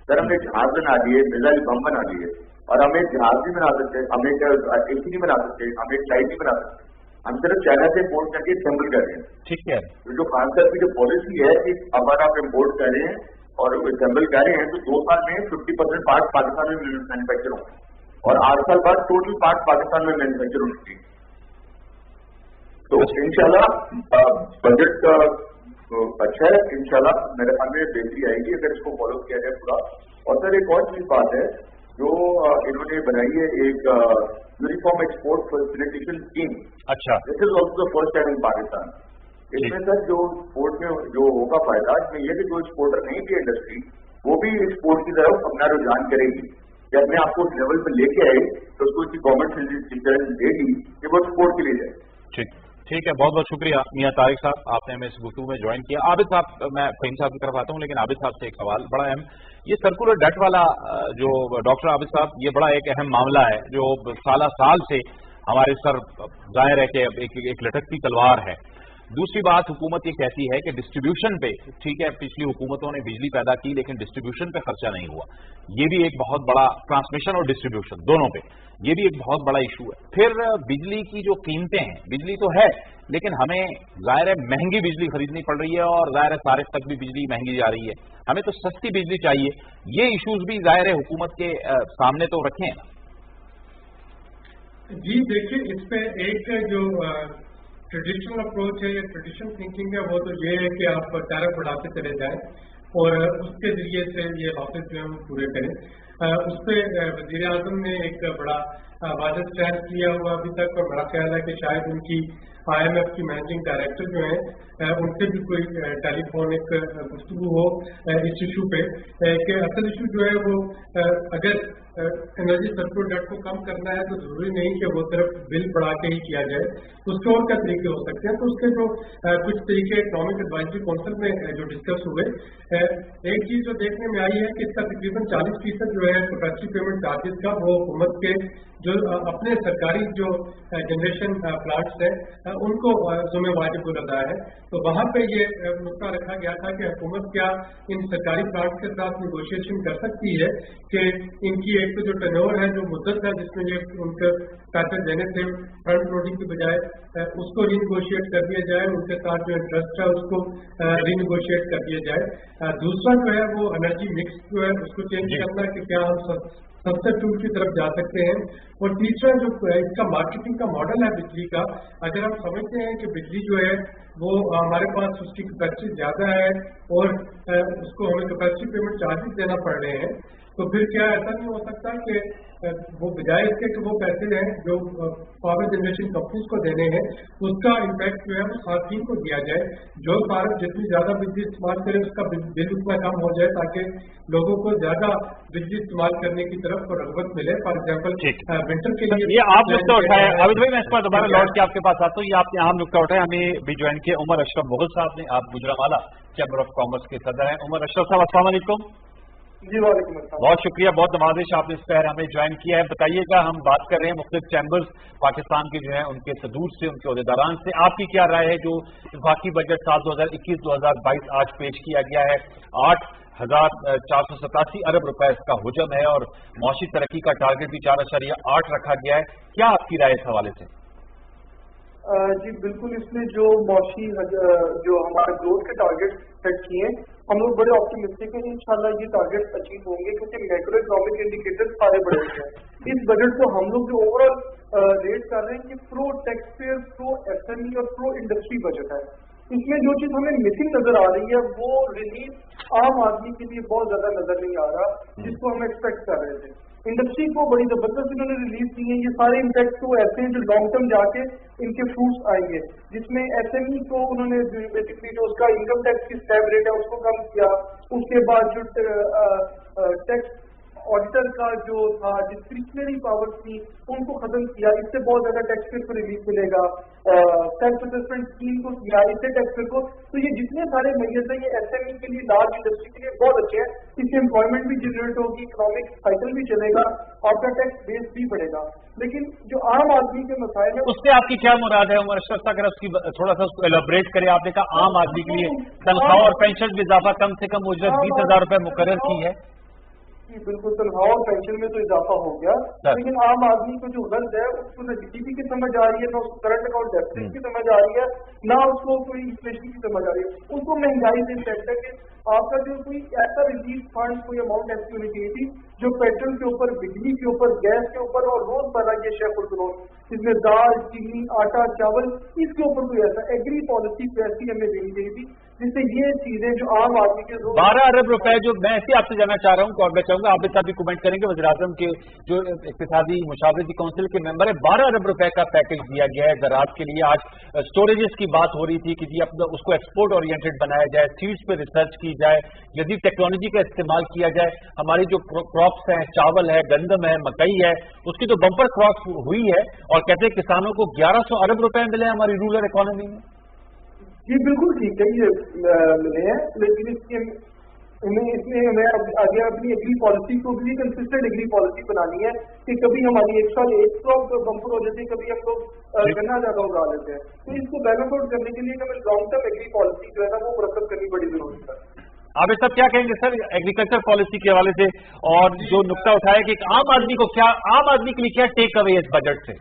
सर हमने जहाज बना लिए, मिसाइल बम बना लिए, और हम एक जहाज भी बना सकते हैं, हम एक AC नहीं बना सकते, हम एक फ्लाइट नहीं बना सकते, हम सिर्फ चाइना से इम्पोर्ट करके असेंबल कर रहे हैं। ठीक है। तो जो खान साहब की जो पॉलिसी है कि अगर आप इम्पोर्ट कर रहे हैं और असेंबल कर रहे हैं तो 2 साल में 50% पार्ट पाकिस्तान में मैन्युफैक्चर होंगे, और 8 साल बाद टोटल पार्ट पाकिस्तान में मैन्युफैक्चर होने चाहिए। तो इंशाल्लाह बजट अच्छा है, इंशाल्लाह मेरे ख्याल में बेहतरी आएगी अगर इसको फॉलो किया जाए पूरा। और सर एक और चीज बात है जो इन्होंने बनाई है, एक यूनिफॉर्म एक्सपोर्ट फैसिलिटेशन स्कीम। अच्छा, this is also the first time in Pakistan. इसमें सर जो एक्सपोर्ट में जो होगा फायदा, इसमें यह कि जो एक्सपोर्टर नहीं थी इंडस्ट्री, वो भी एक्सपोर्ट की तरफ अपना रुझान करेगी कि अपने आपको उस लेवल पर लेके आए तो उसको इसकी गवर्नमेंट देगी कि वो एक्सपोर्ट के लिए जाए। ठीक है, बहुत बहुत शुक्रिया मियां तारिक साहब, आपने हमें इस गुफ्तगू में ज्वाइन किया। आबिद साहब, मैं फहीम साहब की तरफ आता हूं, लेकिन आबिद साहब से एक सवाल बड़ा अहम, ये सर्कुलर डेट वाला जो डॉक्टर आबिद साहब, ये बड़ा एक अहम मामला है जो साल से हमारे सर जाहिर है कि एक लटकती तलवार है। दूसरी बात, हुकूमत ये कहती है कि डिस्ट्रीब्यूशन पे, ठीक है पिछली हुकूमतों ने बिजली पैदा की लेकिन डिस्ट्रीब्यूशन पे खर्चा नहीं हुआ, ये भी एक बहुत बड़ा, ट्रांसमिशन और डिस्ट्रीब्यूशन दोनों पे, ये भी एक बहुत बड़ा इशू है। फिर बिजली की जो कीमतें हैं, बिजली तो है लेकिन हमें जाहिर है महंगी बिजली खरीदनी पड़ रही है, और जाहिर है सारे तक भी बिजली महंगी जा रही है, हमें तो सस्ती बिजली चाहिए। ये इशूज भी जाहिर है हुकूमत के सामने तो रखे हैं। जी देखिए, इस पे एक जो ट्रेडिशनल अप्रोच है या ट्रेडिशनल थिंकिंग है, वो तो ये है कि आप टैरिफ बढ़ाते चले जाएं और उसके जरिए से ये लॉसेस जो है वो पूरे करें। उस पर वज़ीर आज़म ने एक बड़ा वाज़ेह स्टैंड किया हुआ अभी तक, और बड़ा ख्याल है कि शायद उनकी IMF की मैनेजिंग डायरेक्टर जो है उनसे भी कोई टेलीफोनिक गुफ्तगू हो इस इशू पे, कि असल इशू जो है वो अगर एनर्जी सर्कुलर डेट को कम करना है तो जरूरी नहीं कि वो सिर्फ बिल बढ़ा के ही किया जाए, तो उसके और क्या तरीके हो सकते हैं। तो उसके जो कुछ तरीके इकोनॉमिक एडवाइजरी काउंसिल में जो डिस्कस हुए, एक चीज जो देखने में आई है कि इसका तकरीबन 40% जो है कैपेसिटी पेमेंट चार्जेस का वो हुकूमत के जो अपने सरकारी जो जनरेशन प्लांट्स है उनको जुम्मे वाजिब अदा है। तो वहां पे ये नुक्ता रखा गया था कि हुकूमत क्या इन सरकारी प्लांट्स के साथ निगोशिएशन कर सकती है कि इनकी एक तो जो टर्नओवर है, जो मुद्दत है जिसमें ये उनके पैसे देने थे फ्रंट लोडिंग की बजाय, उसको रीनिगोशिएट कर दिया जाए, उनके साथ जो इंटरेस्ट है उसको रीनिगोशिएट कर दिया जाए। दूसरा जो है वो एनर्जी मिक्स जो है उसको चेंज करना कि क्या हम सब्स्टिट्यूट की तरफ जा सकते हैं। और तीसरा जो इसका मार्केटिंग का मॉडल है बिजली का, अगर हम समझते हैं कि बिजली जो है वो हमारे पास उसकी कैपेसिटी ज्यादा है और उसको हमें कैपेसिटी पेमेंट चार्जेस देना पड़ रहे हैं, तो फिर क्या ऐसा नहीं हो सकता कि वो बजाय इसके कि वो पैसे हैं जो पावर जनरेशन कंपनीज को देने हैं, उसका इम्पैक्ट जो है वो सार्फिन को दिया जाए। जो भारत जितनी ज्यादा बिजली इस्तेमाल करे उसका बिल उतना कम हो जाए, ताकि लोगों को ज्यादा बिजली इस्तेमाल करने की तरफ रगबत मिले। फॉर एग्जाम्पल विंटर के लिए ये आप नुकता उठाया आबिद भाई, मैं इस पर दोबारा लौट के आपके पास आता हूँ। ये आपने अहम नुकता उठाया, हमें भी ज्वाइन किया उमर अशरफ मुगल साहब ने, आप गुजरांवाला चैम्बर ऑफ कॉमर्स के सदर हैं। उमर अशरफ साहब अस्सलाम वालेकुम। जी वालेकुम अस्सलाम। बहुत शुक्रिया, बहुत नवाजिश आपने इस पहर हमें ज्वाइन किया है। बताइएगा, हम बात कर रहे हैं मुख्तलिफ चैम्बर्स पाकिस्तान के जो है उनके सदूर से, उनके अहदेदारान से। आपकी क्या राय है जो वफाकी बजट साल 2021-2022 आज पेश किया गया है? 8,487 अरब रुपए इसका हुजम है और मौशी तरक्की का टारगेट भी 4.8 रखा गया है। क्या आपकी राय इस हवाले से? जी बिल्कुल, इसमें जो मौशी जो हमारे ग्रोथ के टारगेट सेट किए हैं, हम लोग बड़े ऑप्टिमिस्टिक हैं इंशाल्लाह ये टारगेट अचीव होंगे, क्योंकि मैक्रो इकोनॉमिक इंडिकेटर सारे बड़े हुए हैं। इस बजट को हम लोग जो ओवरऑल रेट कर रहे हैं कि pro tax payer, pro SME और प्रो इंडस्ट्री बजट है। इसमें जो चीज हमें मिसिंग नजर आ रही है वो रिलीफ आम आदमी के लिए बहुत ज्यादा नजर नहीं आ रहा, जिसको हम एक्सपेक्ट कर रहे थे। इंडस्ट्री को बड़ी जबरदस्त इन्होंने रिलीज की है। ये सारे इम्पैक्ट तो ऐसे हैं जो लॉन्ग टर्म जाके इनके फ्रूट्स आएंगे, जिसमें एसएमई को उन्होंने बेसिकली जो उसका इनकम टैक्स की स्लैब रेट है उसको कम किया, उसके बाद जो टैक्स ऑडिटर का जो था डिस्क्रिशनरी पावर थी उनको खत्म किया, इससे बहुत ज्यादा टैक्स पेयर को रिलीफ मिलेगा। सेल्फ असेसमेंट स्कीम को किया, इससे टैक्स पेयर को, तो ये जितने सारे मेजर्स हैं ये एसएमई के लिए, लार्ज इंडस्ट्री के लिए बहुत अच्छे हैं। इससे एम्प्लॉयमेंट भी जनरेट होगी, इकोनॉमिक साइकिल भी चलेगा, आपका टैक्स बेस भी बढ़ेगा। लेकिन जो आम आदमी के मसाइल है उससे आपकी क्या मुराद है उमर अशरफ? अगर उसकी थोड़ा सा उसको एलाबरेट करें। आपने कहा आम आदमी के लिए तनख्वाह और पेंशन में इजाफा, कम से कम उजरत 20,000 रुपए मुकर्रर की है। बिल्कुल, तनख्वाह और पेंशन में तो इजाफा हो गया, लेकिन आम आदमी को जो गर्ज है उसको न जीडीपी की समझ आ रही है, ना उसको करंट अकाउंट डेफिसिट की समझ आ रही है, ना उसको कोई इन्फ्लेशन की समझ आ रही है। उसको महंगाई से इफेक्ट है कि आपका जो कोई ऐसा रिलीफ फंड कोई अमाउंट ऐसी होनी चाहिए थी जो पेट्रोल के ऊपर, बिजली के ऊपर, गैस के ऊपर और रोजमर्रा के शेफुल करोड़, जिसमें दाल, चीनी, आटा, चावल, इसके ऊपर कोई ऐसा एग्री पॉलिसी वैसी हमें देनी चाहिए थी जिससे ये चीजें जो आम आदमी के 12 अरब रुपए, जो मैं ऐसे आपसे जानना चाह रहा हूँ और मैं चाहूंगा आप भी कमेंट करेंगे, वज़ीर आज़म के जो इक़्तिसादी मुशावरती काउंसिल के मेंबर है, 12 अरब रुपए का पैकेज दिया गया है ज़राअत के लिए। आज स्टोरेजेस की बात हो रही थी कि जी अब उसको एक्सपोर्ट ओरिएंटेड बनाया जाए, सीड्स पे रिसर्च की जाए, जदीद टेक्नोलॉजी का इस्तेमाल किया जाए। हमारी जो क्रॉप्स हैं, चावल है, गंदम है, मकई है, उसकी तो बम्पर क्रॉप हुई है और कहते हैं किसानों को 1100 अरब रुपए मिले हमारी रूरल इकोनॉमी में। जी बिल्कुल ठीक है, ये मिले हैं, लेकिन इसमें हमें आगे अपनी एग्री पॉलिसी को भी कंसिस्टेंट एग्री पॉलिसी बनानी है कि कभी हमारी एक साल एक क्रॉप बम्पर हो जाती है, कभी हम लोग गन्ना ज्यादा उगा लेते हैं। तो इसको बैलेंस आउट करने के लिए हमें लॉन्ग टर्म एग्री पॉलिसी जो है ना वो मुरक्कब करनी बड़ी जरूरी है। आप इस सब क्या कहेंगे सर एग्रीकल्चर पॉलिसी के हवाले से, और जो नुकता उठाया कि आम आदमी के लिए क्या टेक अवे इस बजट से?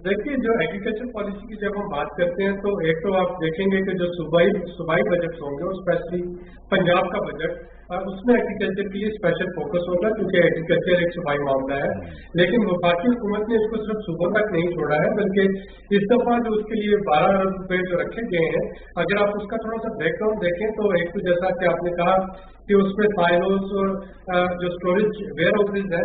देखिए, जो एग्रीकल्चर पॉलिसी की जब हम बात करते हैं तो एक तो आप देखेंगे कि जो सूबाई बजट होंगे और स्पेशली पंजाब का बजट, उसमें एग्रीकल्चर के लिए स्पेशल फोकस होगा, क्योंकि एग्रीकल्चर एक सूबाई मामला है। लेकिन वफाकी हुकूमत ने इसको सिर्फ सूबों तक नहीं छोड़ा है, बल्कि इस दफा जो उसके लिए 12 अरब रुपए जो रखे गए हैं, अगर आप उसका थोड़ा सा बैकग्राउंड देखें तो एक तो जैसा कि आपने कहा कि उसमें साइलोस और जो स्टोरेज वेयर हाउसेज है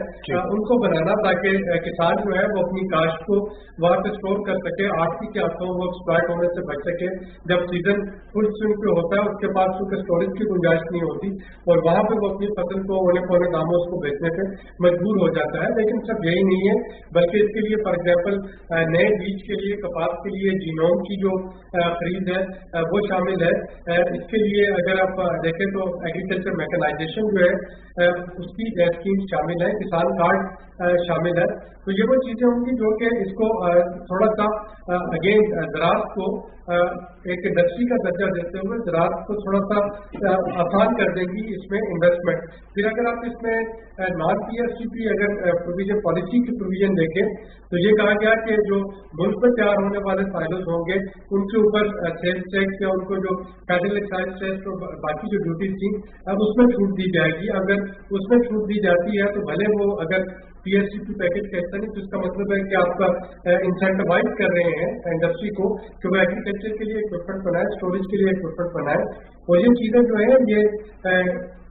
उनको बनाना, ताकि किसान जो है वो अपनी काश्त को वहां पे स्टोर कर सके, आर्थिक के हाथों वो एक्सप्लॉइट होने से बच सके। जब सीजन फुल स्विंग पे होता है उसके पास उसके स्टोरेज की गुंजाइश नहीं होती और वहां पे वो अपनी फसल को औने पौने दामों उसको बेचने पे मजबूर हो जाता है। लेकिन सब यही नहीं है, बल्कि इसके लिए फॉर एग्जाम्पल नए बीज के लिए, कपास के लिए जीनोम की जो खरीद है वो शामिल है। इसके लिए अगर आप देखें तो एग्रीकल्चर मैकेनाइजेशन जो है उसकी स्कीम शामिल है, किसान कार्ड शामिल है। तो ये वो चीजें होंगी जो कि इसको थोड़ा सा अगेन ज़राअत को एक इंडस्ट्री का दर्जा देते हुए ज़राअत को थोड़ा सा आसान कर देंगी इसमें इन्वेस्टमेंट। फिर अगर आप इसमें नॉन पीएसटीपी अगर प्रोविजन पॉलिसी की प्रोविजन देखें तो ये कहा गया कि जो मुल्क में तैयार होने वाले साइलोज होंगे उनके ऊपर सेल्स टैक्स या उनको जो फेडरल एक्साइज टैक्स और बाकी जो ड्यूटीज थी अब उसमें छूट दी जाएगी। अगर उसमें छूट दी जाती है तो भले वो अगर PSDP पैकेज का हिस्सा नहीं, तो इसका मतलब है कि आपका इंसेंटिवाइज कर रहे हैं इंडस्ट्री को कि वो एग्रीकल्चर के लिए इक्विपमेंट बनाए, स्टोरेज के लिए इक्विपमेंट बनाए। और ये चीज़ें जो है ये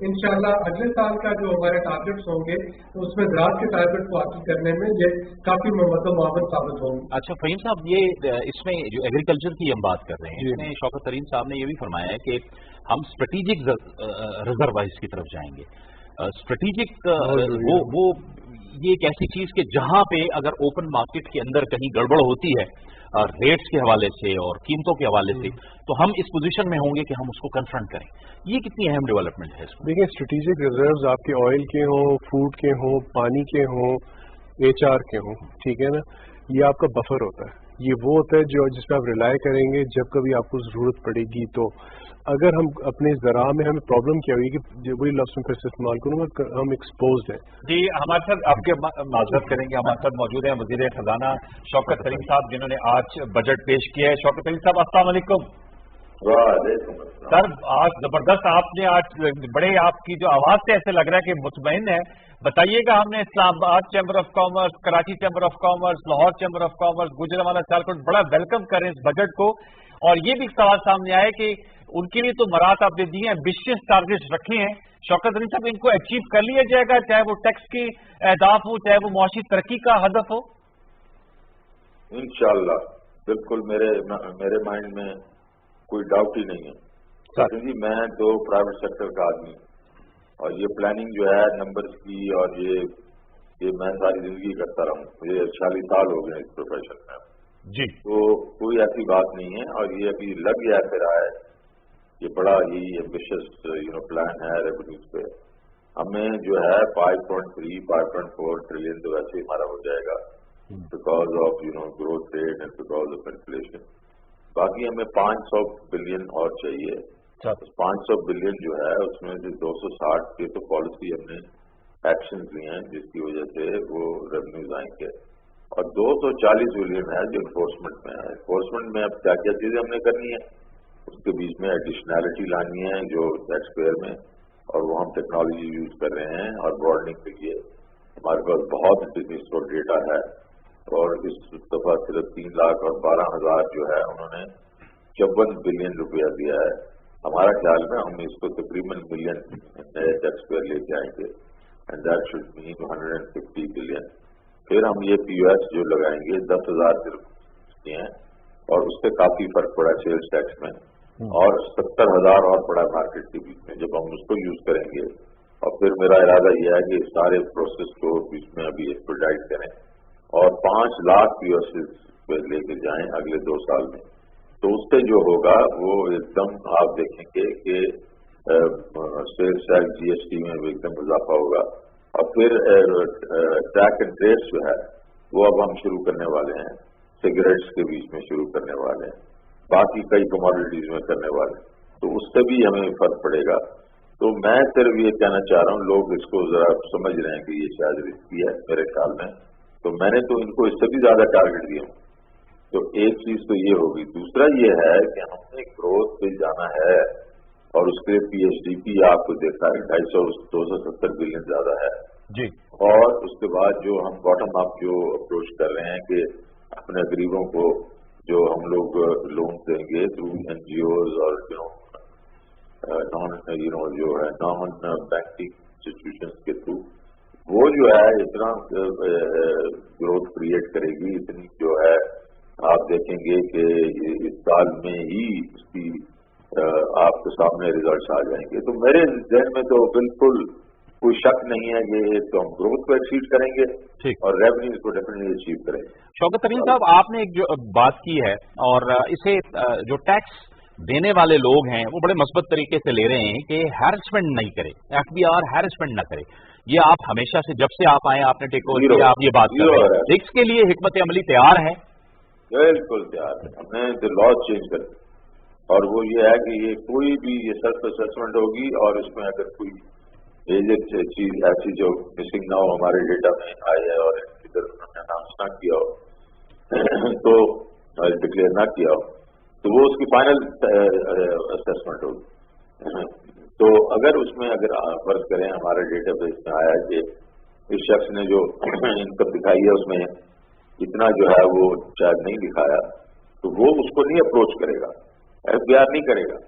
इंशाल्लाह अगले साल का जो हमारे टारगेट्स होंगे उसमें ज़राअत के टारगेट को हासिल करने में ये काफ़ी मुआवन साबित होंगे। अच्छा फहीम साहब, ये इसमें जो एग्रीकल्चर की हम बात कर रहे हैं, इसमें शौकत तरीन साहब ने ये भी फरमाया है कि हम स्ट्रेटेजिक रिजर्वाइज की तरफ जाएंगे। स्ट्रेटेजिक वो ये एक ऐसी चीज कि जहां पे अगर ओपन मार्केट के अंदर कहीं गड़बड़ होती है रेट्स के हवाले से और कीमतों के हवाले से, तो हम इस पोजीशन में होंगे कि हम उसको कन्फ्रंट करें। ये कितनी अहम डेवलपमेंट है इसमें? देखिए, स्ट्रेटेजिक रिजर्व्स आपके ऑयल के हों, फूड के हों, पानी के हों, HR के हों, ठीक है ना, ये आपका बफर होता है। ये वो होता है जो जिस पर आप रिलाय करेंगे जब कभी आपको जरूरत पड़ेगी। तो अगर हम अपने ज़रा में हमें प्रॉब्लम क्या हुई कि वही लफ्ज़ में फिर से इस्तेमाल करूँगा, हम एक्सपोज हैं। जी, हमारे साथ आपके माजरत करेंगे, हमारे साथ मौजूद हैं वज़ीर ख़जाना शौकत तरीन साहब, जिन्होंने आज बजट पेश किया है। शौकत तरीन साहब, अस्सलाम वालेकुम। सर, आज जबरदस्त आपने आज बड़े, आपकी जो आवाज़ से ऐसे लग रहा है कि मुतमईन है। बताइएगा, हमने Islamabad chamber of commerce, Karachi chamber of commerce, Lahore chamber of commerce, Gujranwala Sialkot बड़ा वेलकम कर रहे हैं इस बजट को। और ये भी सवाल सामने आए कि उनके लिए तो मरात आप दे दी हैं, एम्बिशियस टारगेट्स रखे हैं। शौकत तरीन साहब, इनको अचीव कर लिया जाएगा, चाहे वो टैक्स की अहदाफ हो, चाहे वो मुआशी तरक्की का हदफ हो? इंशाअल्लाह, बिल्कुल मेरे माइंड में कोई डाउट ही नहीं है जी। मैं तो प्राइवेट सेक्टर का आदमी, और ये प्लानिंग जो है नंबर्स की, और ये मैं सारी जिंदगी करता रहा हूँ, मुझे 40 साल हो गए इस प्रोफेशन में जी। तो कोई ऐसी बात नहीं है, और ये अभी लग गया फिर आया, ये बड़ा ही एम्बिशियस प्लान है रेवेन्यूज पे। हमें जो है 5.3 5.4 ट्रिलियन तो वैसे ही हमारा हो जाएगा because of growth rate and because of inflation. बाकी हमें 500 बिलियन और चाहिए। 500 बिलियन जो है उसमें से 260 के तो पॉलिसी हमने एक्शन लिए हैं, जिसकी वजह से वो रेवेन्यूज आएंगे, और 240 बिलियन है जो इन्फोर्समेंट में है। इन्फोर्समेंट में अब क्या क्या चीजें हमने करनी है, उसके बीच में एडिशनैलिटी लानी है जो टैक्स पेयर में, और वो हम टेक्नोलॉजी यूज कर रहे हैं। और ब्रॉडनिंग के लिए हमारे पास बहुत डिजिटल डेटा है, और इस दफा सिर्फ 3 लाख और 12,000 जो है उन्होंने 54 बिलियन रुपया दिया है। हमारा ख्याल में हम इसको तकरीबन बिलियन नए टैक्स पेयर लेके आएंगे, and that should mean 150 billion. फिर हम ये POS जो लगाएंगे 10,000 सिर्फ हैं, और उससे काफी फर्क पड़ा सेल्स टैक्स में, और 70,000 और पड़ा मार्केट के बीच में। जब हम उसको यूज करेंगे, और फिर मेरा इरादा यह है कि सारे प्रोसेस को बीच में अभी एक्सपेडाइट करें, और 5 लाख POS पे लेके जाएं अगले 2 साल में। तो उससे जो होगा वो एकदम आप देखेंगे कि सेल्स टैक्स GST में भी एकदम इजाफा होगा। और फिर ट्रैक एंड ट्रेस जो है वो अब हम शुरू करने वाले हैं, सिगरेट्स के बीच में शुरू करने वाले हैं, बाकी कई कमोडिटीज में करने वाले, तो उससे भी हमें फर्क पड़ेगा। तो मैं सिर्फ ये कहना चाह रहा हूँ, लोग इसको जरा समझ रहे हैं कि ये शायद रिस्की है मेरे ख्याल में, तो मैंने तो इनको इससे भी ज्यादा टारगेट दिया। तो एक चीज तो ये होगी। दूसरा ये है कि हमने ग्रोथ पे जाना है, और उसके PSDP आपको देखा है 270 बिलियन ज्यादा है जी। और उसके बाद जो हम बॉटम अप जो अप्रोच कर रहे हैं कि अपने गरीबों को जो हम लोग लोन देंगे थ्रू NGOs और जो है नॉन बैंकिंग इंस्टीट्यूशंस के थ्रू, वो जो है इतना ग्रोथ क्रिएट करेगी, इतनी जो है आप देखेंगे कि इस साल में ही उसकी आपके सामने रिजल्ट्स आ जाएंगे। तो मेरे जहन में तो बिल्कुल कोई शक नहीं है कि तो हम ग्रोथ को अचीव करेंगे और रेवेन्यूज को डेफिनेटली अचीव करेंगे। शौकत तरीन साहब, आपने एक जो बात की है, और इसे जो टैक्स देने वाले लोग हैं वो बड़े मस्बत तरीके से ले रहे हैं कि हैरेसमेंट नहीं करे, FBR हैरेसमेंट न करे। ये आप हमेशा से, जब से आप आए आपने टेक ओवर किया, आप ये बात कर रहे हैं। इसके लिए हिकमत अमली तैयार है? बिल्कुल तैयार है। हमने तो लॉ चेंज कर दिया, और वो ये है कि ये कोई भी ये सेल्फ असेसमेंट होगी, और इसमें अगर कोई एजेंट चीज ऐसी जो मिसिंग ना हो हमारे डेटा में आए है और इधर उन्होंने अनाउंस ना किया हो तो डिक्लेयर ना किया हो, तो वो उसकी फाइनल असेसमेंट होगी। तो अगर उसमें अगर फर्ज करें हमारे डेटाबेस में आया कि इस शख्स ने जो इनकम दिखाई है उसमें इतना जो है वो शायद नहीं दिखाया, तो वो उसको नहीं अप्रोच करेगा, एफबीआर नहीं करेगा,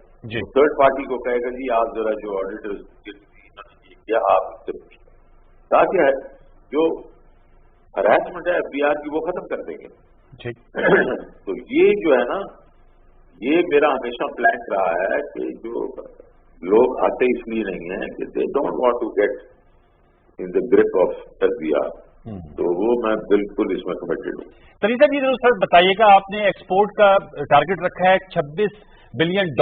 थर्ड पार्टी को कहेगा जी आप जरा जो ऑडिटर्स किया आप इससे पूछें, ताकि है जो हरासमेंट है एफबीआर की वो खत्म कर देंगे। तो ये जो है ना, ये मेरा हमेशा प्लान रहा है कि जो लोग आते इसलिए नहीं है कि they don't want to get in the grip of FBR, तो वो मैं बिल्कुल इसमें कमिटेड हूँ। तरीन साहब, ये सर बताइएगा, आपने एक्सपोर्ट का टारगेट रखा है $26 बिलियन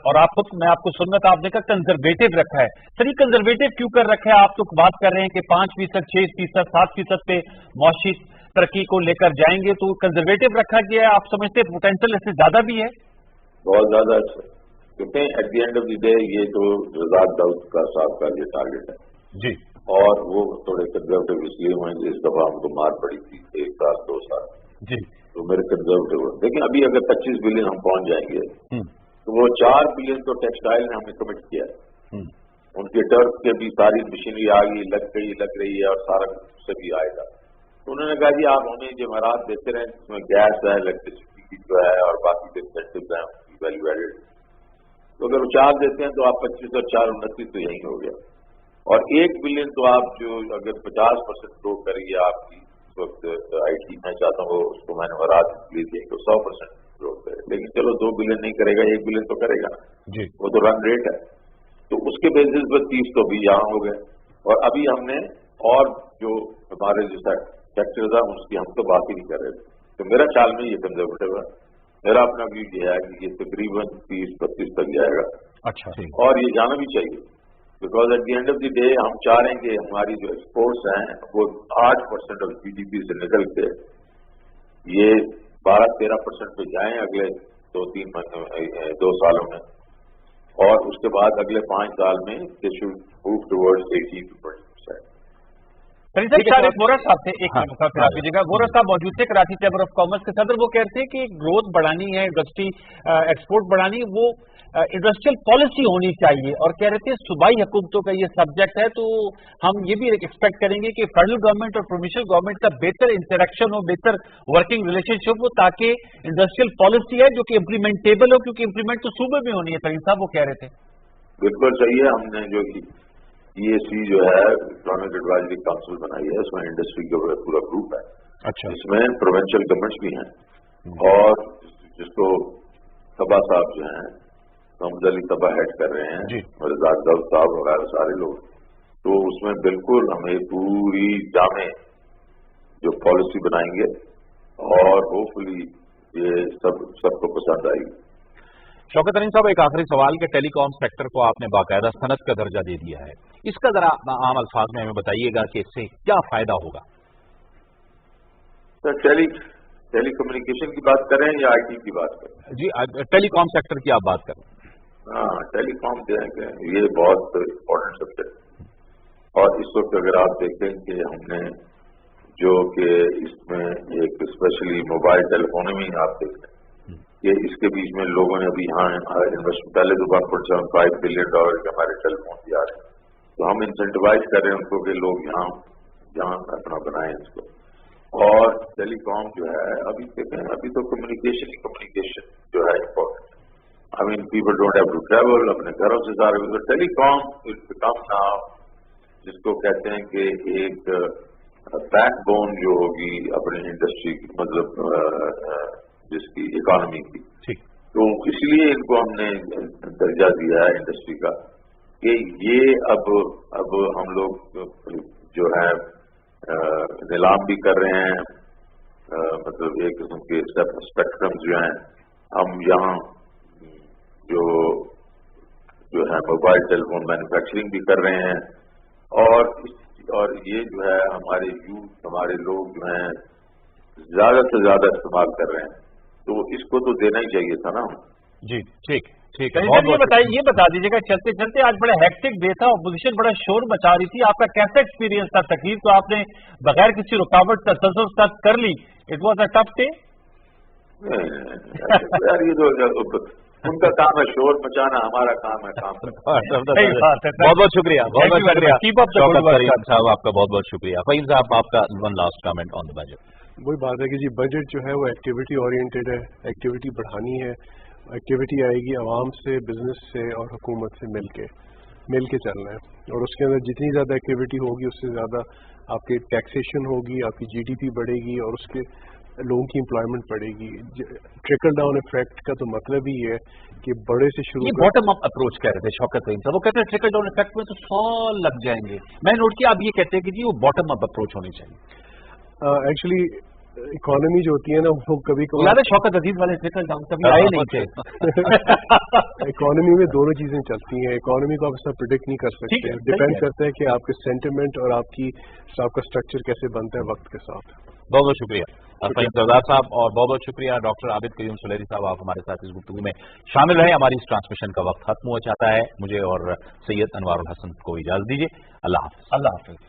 और आप खुद, मैं आपको सुन रहा था, आपने कहा कंजर्वेटिव रखा है। सर ये कंजर्वेटिव क्यों कर रखा है? आप तो बात कर रहे हैं कि 5%, 6%, 7% पे मौशी तरक्की को लेकर जाएंगे, तो कंजर्वेटिव रखा गया है। आप समझते पोटेंशियल इससे ज्यादा भी है? बहुत ज्यादा है, क्योंकि at the end of the day ये तो रज़ाक दाऊद का साहब का ये टारगेट है जी, और वो थोड़े कंजर्वेटिव इसलिए हुए इस दफा हमको मार पड़ी थी 1 साल 2 साल जी, तो मेरे कंजर्वेटिव हुए। लेकिन अभी अगर 25 बिलियन हम पहुंच जाएंगे तो वो 4 बिलियन तो टेक्सटाइल ने हमें कमिट किया है, उनके टर्फ के भी सारी मशीनरी आ गई, लग रही है और सारा उससे भी आएगा। तो उन्होंने कहा जी आप हमें जवाहरात देते रहें, जिसमें गैस है, इलेक्ट्रिसिटी की जो है और बाकी के इंसेंटिव हैं वैल्यू एडेड, तो अगर वो 4 देते हैं तो आप 25 और 4 29 तो यही हो गया। और 1 बिलियन तो आप जो अगर 50% ग्रो करिए आपकी इस वक्त आईटी में चाहता हूँ उसको मैंने वरात इसलिए दी कि 100% ग्रो करे, लेकिन चलो 2 बिलियन नहीं करेगा, 1 बिलियन तो करेगा जी, वो तो रन रेट है। तो उसके बेसिस पर 30 तो भी यहाँ हो गए। और अभी हमने और जो हमारे जो सेक्टर्स है उसकी हम तो बात ही नहीं कर रहे थे, तो मेरा ख्याल में ये कंजर्वेटिव है। मेरा अपना व्यू ये है कि ये तकरीबन 30-32 तक जाएगा। अच्छा, और ये जाना भी चाहिए, because at the end of the day हम चाह रहे हैं कि हमारी जो एक्सपोर्ट्स हैं वो 8% ऑफ जीडीपी से निकल के ये 12-13% पे जाएं अगले 2 सालों में, और उसके बाद अगले 5 साल में they should move towards 18-20%। Vora साहब थे, एक आप कीजिएगा, वोरा साहब मौजूद थे, कराची चैम्बर ऑफ कॉमर्स के सदर। वो कहते हैं कि ग्रोथ बढ़ानी है, इंडस्ट्री एक्सपोर्ट बढ़ानी, वो इंडस्ट्रियल पॉलिसी होनी चाहिए, और कह रहे थे सूबाई हुकूमतों का ये सब्जेक्ट है, तो हम ये भी एक्सपेक्ट करेंगे कि फेडरल गवर्नमेंट और प्रोविंशियल गवर्नमेंट का बेहतर इंटरेक्शन हो, बेहतर वर्किंग रिलेशनशिप हो, ताकि इंडस्ट्रियल पॉलिसी है जो कि इम्प्लीमेंटेबल हो, क्योंकि इम्प्लीमेंट तो सूबे में होनी है। तरीन साहब वो कह रहे थे। बिल्कुल सही है, हमने जो EAC जो है इकोनॉमिक एडवाइजरी काउंसिल बनाई है, उसमें इंडस्ट्री का पूरा ग्रुप है। अच्छा, इसमें प्रोविंशियल गवर्नमेंट्स भी हैं और जिसको तबा साहब जो हैं, मोहम्मद अली तबा हेड कर रहे हैं, रज़ाक दाऊद साहब वगैरह सारे लोग, तो उसमें बिल्कुल हमें पूरी जामे जो पॉलिसी बनाएंगे और होपफुली ये सबको पसंद आएगी। शौकत तरीन साहब, एक आखिरी सवाल कि टेलीकॉम सेक्टर को आपने बाकायदा सनत का दर्जा दे दिया है, इसका जरा आम अल्फाज में हमें बताइएगा कि इससे क्या फायदा होगा? सर टेलीकम्युनिकेशन की बात करें या IT की बात करें? जी, टेलीकॉम सेक्टर की आप बात करें। हाँ, टेलीकॉम ये बहुत इम्पोर्टेंट सब्जेक्ट, और इस वक्त अगर आप देखें कि हमने जो कि इसमें एक स्पेशली मोबाइल टेलीफोनी में आप देख लें कि इसके बीच में लोगों ने अभी यहाँ इन्वेस्टमेंट, पहले तो $1.75 बिलियन के हमारे टेलीफोन भी आ रहे हैं, तो हम इंसेंटिवाइज कर रहे हैं उनको कि लोग यहाँ अपना बनाएं इसको। और टेलीकॉम जो है अभी देखें, अभी तो कम्युनिकेशन जो है important, I mean people don't have to travel, अपने घरों से सारे, तो टेलीकॉम इज बिकम नाउ जिसको कहते हैं कि एक बैकबोन जो होगी अपनी इंडस्ट्री की, मतलब जिसकी इकोनॉमी की, तो इसलिए इनको हमने दर्जा दिया है इंडस्ट्री का कि ये अब हम लोग जो है नीलाम भी कर रहे हैं, मतलब एक किस्म के स्पेक्ट्रम जो हैं हम यहाँ जो है मोबाइल टेलीफोन मैन्युफैक्चरिंग भी कर रहे हैं, और ये जो है हमारे यूथ, हमारे लोग जो हैं ज्यादा से ज्यादा इस्तेमाल कर रहे हैं, तो इसको तो देना ही चाहिए था ना। जी, ठीक ये बता दीजिएगा, चलते चलते आज बड़ा हेक्टिक डे था, ऑपोजिशन बड़ा शोर मचा रही थी, आपका कैसा एक्सपीरियंस था? तकरीर तो आपने बगैर किसी रुकावट तसल्सल कर ली, it was a tough day? यार ये तो उनका काम है शोर मचाना, हमारा काम है काम करना। बहुत बहुत शुक्रिया, बहुत बहुत शुक्रिया शौकत तरीन साहब, आपका बहुत बहुत शुक्रिया। फहीम साहब, आपका one last comment on the budget. वही बात है कि जी बजट जो है वो एक्टिविटी ओरिएंटेड है, एक्टिविटी बढ़ानी है। एक्टिविटी आएगी आवाम से, बिजनेस से और हुकूमत से मिल के चलना है, और उसके अंदर जितनी ज़्यादा एक्टिविटी होगी उससे ज़्यादा आपकी टैक्सेशन होगी, आपकी GDP बढ़ेगी और उसके लोगों की एम्प्लॉयमेंट बढ़ेगी। ट्रिकल डाउन इफेक्ट का तो मतलब ही है कि बड़े से शुरू, ये बॉटम अप अप्रोच कह रहे थे शौकत तरीन साहब, वो कहते हैं ट्रिकल डाउन इफेक्ट में तो 100 लग जाएंगे। मैं नोट किया, आप ये कहते हैं कि जी वो बॉटम अप अप्रोच होनी चाहिए। एक्चुअली इकोनॉमी जो होती है ना वो कभी याद है शौकत अजीज वाले ट्रिकल डाउन कभी आए नहीं थे। इकोनॉमी में दोनों चीजें चलती हैं, इकोनॉमी को आप इसका प्रिडिक्ट नहीं कर सकते, डिपेंड करता है कि आपके सेंटिमेंट और आपका स्ट्रक्चर कैसे बनता है वक्त के साथ। बहुत बहुत शुक्रिया फहीम सरदार साहब, और बहुत बहुत शुक्रिया डॉक्टर आबिद कयूम सुलेरी साहब, आप हमारे साथ इस गुफ्तगू में शामिल रहे। हमारी इस ट्रांसमिशन का वक्त खत्म हो जाता है, मुझे और सैयद अनवारुल हसन को इजाजत दीजिए। अल्लाह हाफिज। अल्लाह हाफिज।